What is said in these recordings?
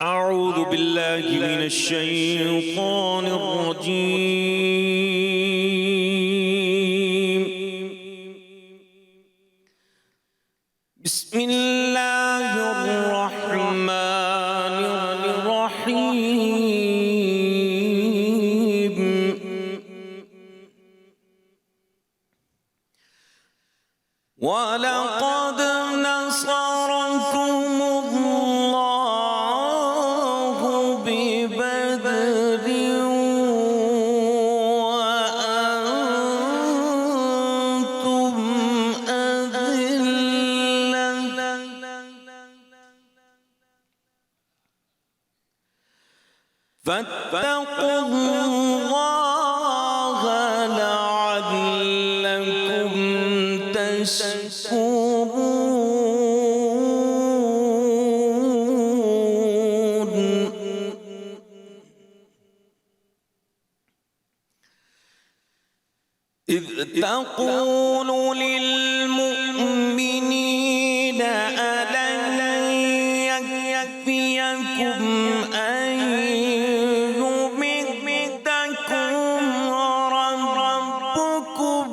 أعوذ بالله من الشيطان الرجيم. بسم الله الرحمن الرحيم. ولقد نصركم الله ببدر وأنتم أذلة فاتقوا الله لعلكم تشكرون. إذ تقول للمؤمنين ألن يكفيكم أن يمدكم ربكم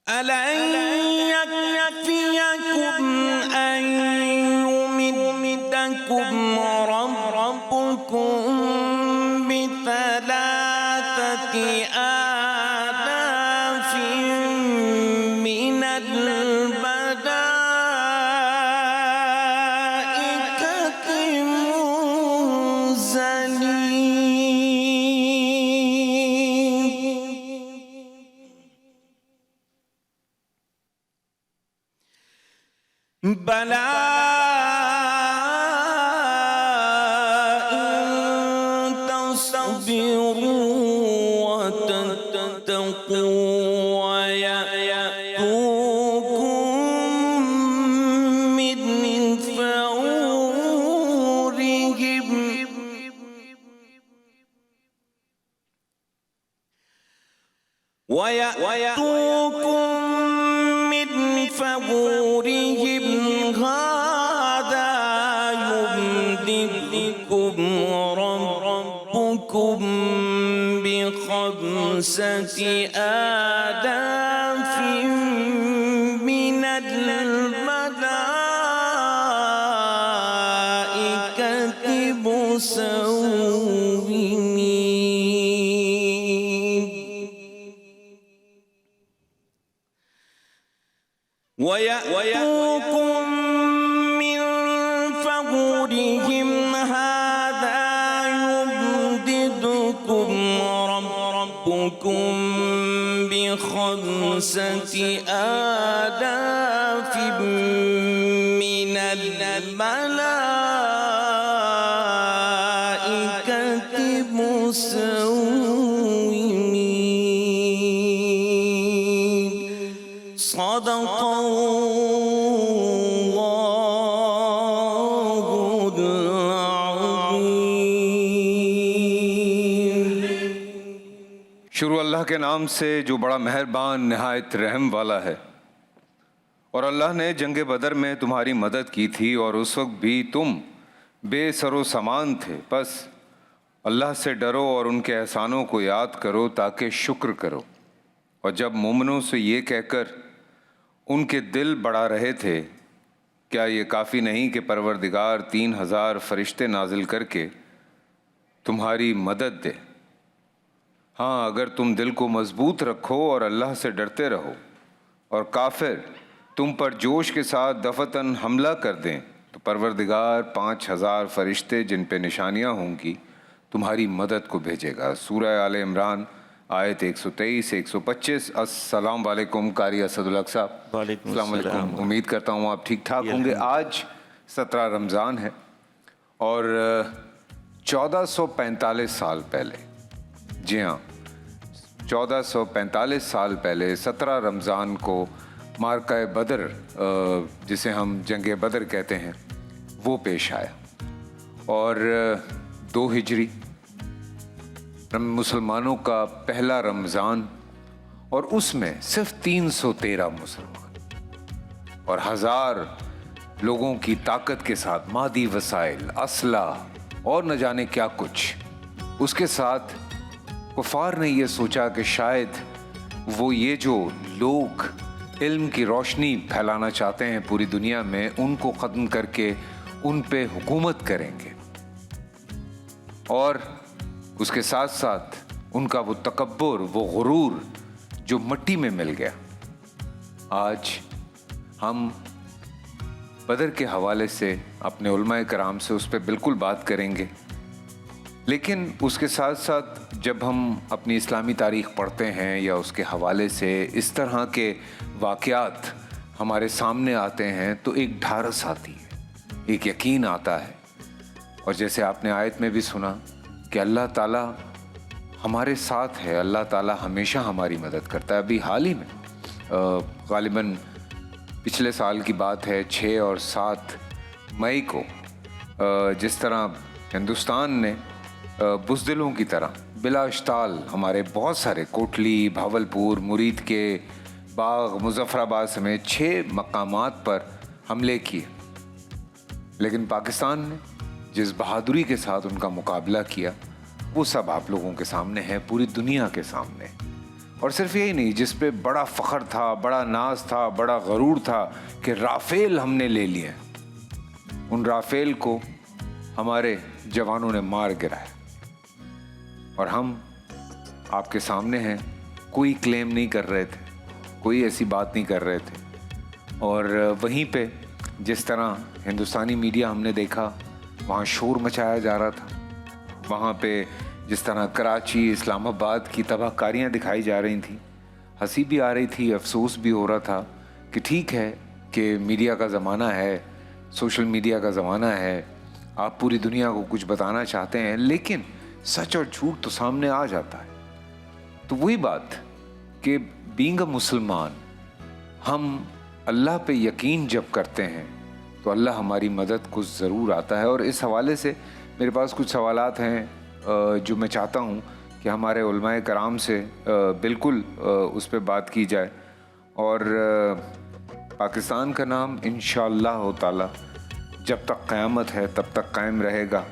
ألن يكفيكم أن يمدكم ربكم بثلاثة آلاف من الملائكة منزلين. بلى إن تصبروا وتتقوا ويأتوكم من فورهم هذا يمددكم ربكم بخمسة آلاف من الملائكة مسومين. ويأتوكم من فورهم هذا يمددكم ربكم بخمسة آلاف من الملائكة مسومين. صدق شروع اللہ کے نام سے جو بڑا مہربان نہایت رحم والا ہے۔ اور اللہ نے جنگ بدر میں تمہاری مدد کی تھی اور اس وقت بھی تم بے سر و سامان تھے، پس اللہ سے ڈرو اور ان کے احسانوں کو یاد کرو تاکہ شکر کرو۔ اور جب مومنوں سے یہ کہہ کر ان کے دل بڑھا رہے تھے، کیا یہ کافی نہیں کہ پروردگار 3000 فرشتے نازل کر کے تمہاری مدد دے؟ ہاں، اگر تم دل کو مضبوط رکھو اور اللہ سے ڈرتے رہو اور کافر تم پر جوش کے ساتھ دفعتاً حملہ کر دیں تو پروردگار 5000 فرشتے جن پہ نشانیاں ہوں گی تمہاری مدد کو بھیجے گا۔ سورہ آل عمران آیت 123 125۔ السلام علیکم قاری اسد الحق صاحب۔ السلام علیکم، امید کرتا ہوں آپ ٹھیک ٹھاک ہوں گے۔ آج 17 رمضان ہے اور 1445 سال پہلے، جی ہاں 1445 سال پہلے 17 رمضان کو مارکہ بدر، جسے ہم جنگ بدر کہتے ہیں، وہ پیش آیا، اور 2 ہجری مسلمانوں کا پہلا رمضان، اور اس میں صرف 313 مسلمان اور 1000 لوگوں کی طاقت کے ساتھ، مادی وسائل، اسلحہ اور نہ جانے کیا کچھ، اس کے ساتھ کفار نے یہ سوچا کہ شاید وہ یہ جو لوگ علم کی روشنی پھیلانا چاہتے ہیں پوری دنیا میں، ان کو ختم کر کے ان پہ حکومت کریں گے، اور اس کے ساتھ ساتھ ان کا وہ تکبر، وہ غرور جو مٹی میں مل گیا۔ آج ہم بدر کے حوالے سے اپنے علماء کرام سے اس پہ بالکل بات کریں گے، لیکن اس کے ساتھ ساتھ جب ہم اپنی اسلامی تاریخ پڑھتے ہیں یا اس کے حوالے سے اس طرح کے واقعات ہمارے سامنے آتے ہیں تو ایک ڈھارس آتی ہے، ایک یقین آتا ہے، اور جیسے آپ نے آیت میں بھی سنا کہ اللہ تعالیٰ ہمارے ساتھ ہے، اللہ تعالیٰ ہمیشہ ہماری مدد کرتا ہے۔ ابھی حال ہی میں غالباً پچھلے سال کی بات ہے، 6 اور 7 مئی کو جس طرح ہندوستان نے بزدلوں کی طرح بلا اشتعال ہمارے بہت سارے کوٹلی، بھاولپور، مرید کے باغ، مظفر آباد سمیت 6 مقامات پر حملے کیے، لیکن پاکستان نے جس بہادری کے ساتھ ان کا مقابلہ کیا وہ سب آپ لوگوں کے سامنے ہے، پوری دنیا کے سامنے۔ اور صرف یہی نہیں، جس پہ بڑا فخر تھا، بڑا ناز تھا، بڑا غرور تھا کہ رافیل ہم نے لے لیے، ان رافیل کو ہمارے جوانوں نے مار گرایا، اور ہم آپ کے سامنے ہیں، کوئی کلیم نہیں کر رہے تھے، کوئی ایسی بات نہیں کر رہے تھے۔ اور وہیں پہ جس طرح ہندوستانی میڈیا ہم نے دیکھا، وہاں شور مچایا جا رہا تھا، وہاں پہ جس طرح کراچی، اسلام آباد کی تباہ کاریاں دکھائی جا رہی تھیں، ہنسی بھی آ رہی تھی، افسوس بھی ہو رہا تھا کہ ٹھیک ہے کہ میڈیا کا زمانہ ہے، سوشل میڈیا کا زمانہ ہے، آپ پوری دنیا کو کچھ بتانا چاہتے ہیں، لیکن سچ اور جھوٹ تو سامنے آ جاتا ہے۔ تو وہی بات کہ بینگ اے مسلمان، ہم اللہ پہ یقین جب کرتے ہیں تو اللہ ہماری مدد کو ضرور آتا ہے۔ اور اس حوالے سے میرے پاس کچھ سوالات ہیں جو میں چاہتا ہوں کہ ہمارے علماء کرام سے بالکل اس پہ بات کی جائے، اور پاکستان کا نام انشاءاللہ تعالی جب تک قیامت ہے تب تک قائم رہے گا،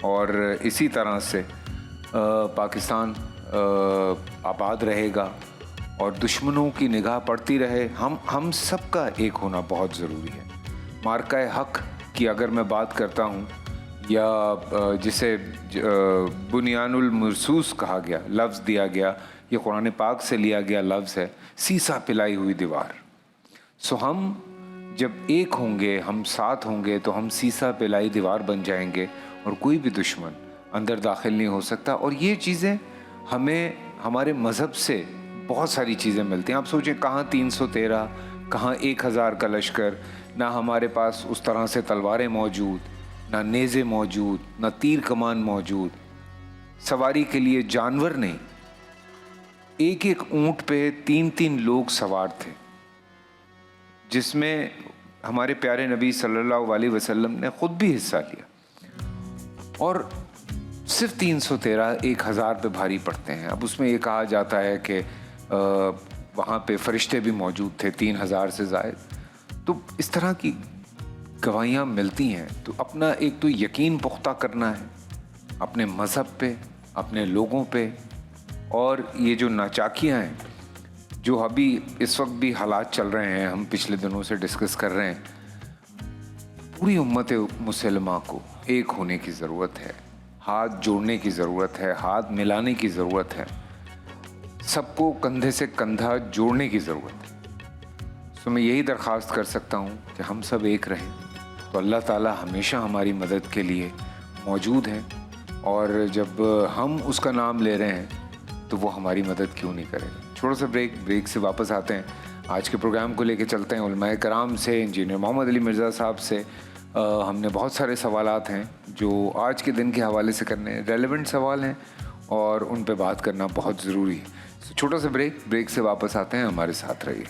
اور اسی طرح سے پاکستان آباد رہے گا، اور دشمنوں کی نگاہ پڑتی رہے۔ ہم سب کا ایک ہونا بہت ضروری ہے۔ مارکہ حق کی اگر میں بات کرتا ہوں، یا جسے بنیان المرصوص کہا گیا، لفظ دیا گیا، یہ قرآن پاک سے لیا گیا لفظ ہے، سیسا پلائی ہوئی دیوار۔ سو ہم جب ایک ہوں گے، ہم ساتھ ہوں گے تو ہم سیسا پلائی دیوار بن جائیں گے، اور کوئی بھی دشمن اندر داخل نہیں ہو سکتا۔ اور یہ چیزیں ہمیں ہمارے مذہب سے بہت ساری چیزیں ملتی ہیں۔ آپ سوچیں، کہاں 313، کہاں 1000 کا لشکر، نہ ہمارے پاس اس طرح سے تلواریں موجود، نہ نیزے موجود، نہ تیر کمان موجود، سواری کے لیے جانور نہیں، ایک ایک اونٹ پہ 3 لوگ سوار تھے، جس میں ہمارے پیارے نبی صلی اللہ علیہ وسلم نے خود بھی حصہ لیا، اور صرف 313 1000 پہ بھاری پڑتے ہیں۔ اب اس میں یہ کہا جاتا ہے کہ وہاں پہ فرشتے بھی موجود تھے 3000 سے زائد۔ تو اس طرح کی گواہیاں ملتی ہیں، تو اپنا ایک تو یقین پختہ کرنا ہے اپنے مذہب پہ، اپنے لوگوں پہ، اور یہ جو ناچاکیاں ہیں جو ابھی اس وقت بھی حالات چل رہے ہیں، ہم پچھلے دنوں سے ڈسکس کر رہے ہیں، پوری امت مسلمہ کو ایک ہونے کی ضرورت ہے، ہاتھ جوڑنے کی ضرورت ہے، ہاتھ ملانے کی ضرورت ہے، سب کو کندھے سے کندھا جوڑنے کی ضرورت ہے۔ تو میں یہی درخواست کر سکتا ہوں کہ ہم سب ایک رہیں، تو اللہ تعالیٰ ہمیشہ ہماری مدد کے لیے موجود ہیں، اور جب ہم اس کا نام لے رہے ہیں تو وہ ہماری مدد کیوں نہیں کرے گا۔ چھوٹا سا بریک سے واپس آتے ہیں، آج کے پروگرام کو لے کے چلتے ہیں علماء کرام سے، انجینئر محمد علی مرزا صاحب سے۔ ہم نے بہت سارے سوالات ہیں جو آج کے دن کے حوالے سے کرنے ہیں، ریلیونٹ سوال ہیں، اور ان پہ بات کرنا بہت ضروری ہے۔ چھوٹا سا بریک سے واپس آتے ہیں، ہمارے ساتھ رہیے۔